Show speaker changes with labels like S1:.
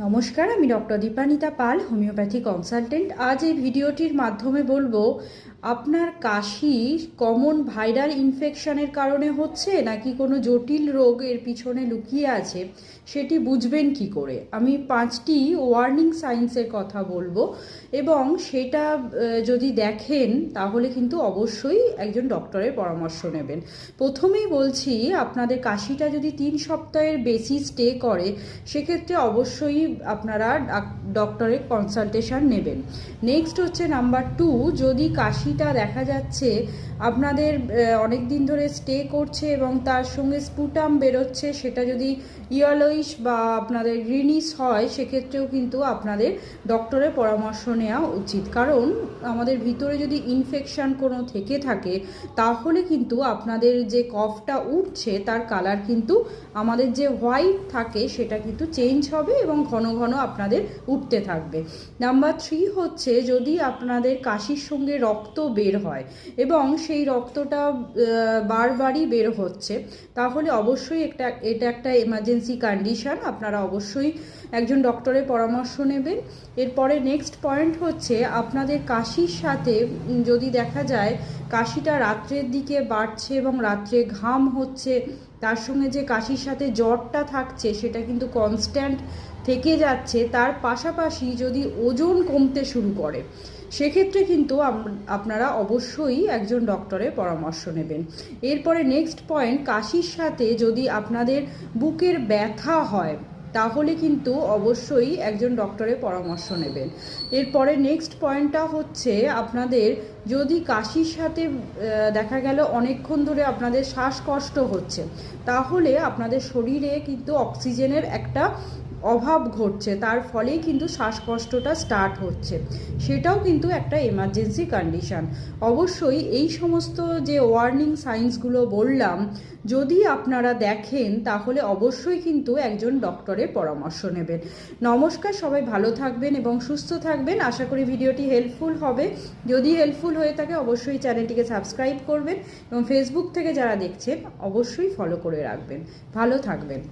S1: নমস্কার, আমি ডক্টর দীপানিতা পাল, homeopathy consultant. আজ এই ভিডিওটির মাধ্যমে বলবো আপনার কাশি কমন ভাইরাল ইনফেকশনের কারণে হচ্ছে নাকি কোনো জটিল রোগ এর পিছনে লুকিয়ে আছে, সেটি বুঝবেন কি করে। আমি 5টি ওয়ার্নিং সাইন্সের কথা বলবো এবং সেটা যদি দেখেন তাহলে কিন্তু অবশ্যই একজন ডক্টরের পরামর্শ নেবেন। প্রথমেই বলছি, আপনাদের কাশিটা যদি 3 সপ্তাহের বেশি স্টে করে সেক্ষেত্রে অবশ্যই আপনারা ডক্টরের কনসালটেশন নেবেন। নেক্সট হচ্ছে নাম্বার 2, যদি কাশিটা দেখা যাচ্ছে আপনাদের অনেক দিন ধরে স্টে করছে এবং তার সঙ্গে স্পুটাম বেরোচ্ছে, সেটা যদি ইয়েলোইশ বা আপনাদের গ্রিনিশ হয় সেক্ষেত্রেও কিন্তু আপনাদের ডক্টরের পরামর্শ নেওয়া উচিত। কারণ আমাদের ভিতরে যদি ইনফেকশন কোনো থেকে থাকে তাহলে কিন্তু আপনাদের যে কফটা উঠছে তার কালার কিন্তু আমাদের যে হোয়াইট থাকে সেটা কিন্তু চেঞ্জ হবে এবং ঘন ঘন আপনাদের উঠতে থাকবে। নাম্বার 3 হচ্ছে, যদি আপনাদের কাশির সঙ্গে রক্ত বের হয় এবং সেই রক্তটা বারবারই বের হচ্ছে তাহলে অবশ্যই এটা একটা এমার্জেন্সি কন্ডিশন, আপনারা অবশ্যই একজন ডক্টরের পরামর্শ নেবেন। এরপরে নেক্সট পয়েন্ট হচ্ছে, আপনাদের কাশির সাথে যদি দেখা যায় কাশিটা রাত্রের দিকে বাড়ছে এবং রাত্রে ঘাম হচ্ছে, তার সঙ্গে যে কাশির সাথে জ্বরটা থাকছে সেটা কিন্তু কনস্ট্যান্ট থেকে যাচ্ছে, তার পাশাপাশি যদি ওজন কমতে শুরু করে সেক্ষেত্রে কিন্তু আপনারা অবশ্যই একজন ডক্টরের পরামর্শ নেবেন। এরপরে নেক্সট পয়েন্ট, কাশির সাথে যদি আপনাদের বুকের ব্যথা হয় তাহলে কিন্তু অবশ্যই একজন ডক্টরের পরামর্শ নেবেন। এরপরে নেক্সট পয়েন্টটা হচ্ছে, আপনাদের যদি কাশির সাথে দেখা গেল অনেকক্ষণ ধরে আপনাদের শ্বাসকষ্ট হচ্ছে তাহলে আপনাদের শরীরে কিন্তু অক্সিজেনের একটা অভাব ঘটছে, তার ফলেই কিন্তু শ্বাসকষ্টটা স্টার্ট হচ্ছে, সেটাও কিন্তু একটা এমার্জেন্সি কন্ডিশন। অবশ্যই এই সমস্ত যে ওয়ার্নিং সাইন্সগুলো বললাম যদি আপনারা দেখেন তাহলে অবশ্যই কিন্তু একজন ডক্টরের পরামর্শ নেবেন। নমস্কার, সবাই ভালো থাকবেন এবং সুস্থ থাকবেন। আশা করি ভিডিওটি হেল্পফুল হবে। যদি হেল্পফুল হয়ে থাকে অবশ্যই চ্যানেলটিকে সাবস্ক্রাইব করবেন এবং ফেসবুক থেকে যারা দেখছেন অবশ্যই ফলো করে রাখবেন। ভালো থাকবেন।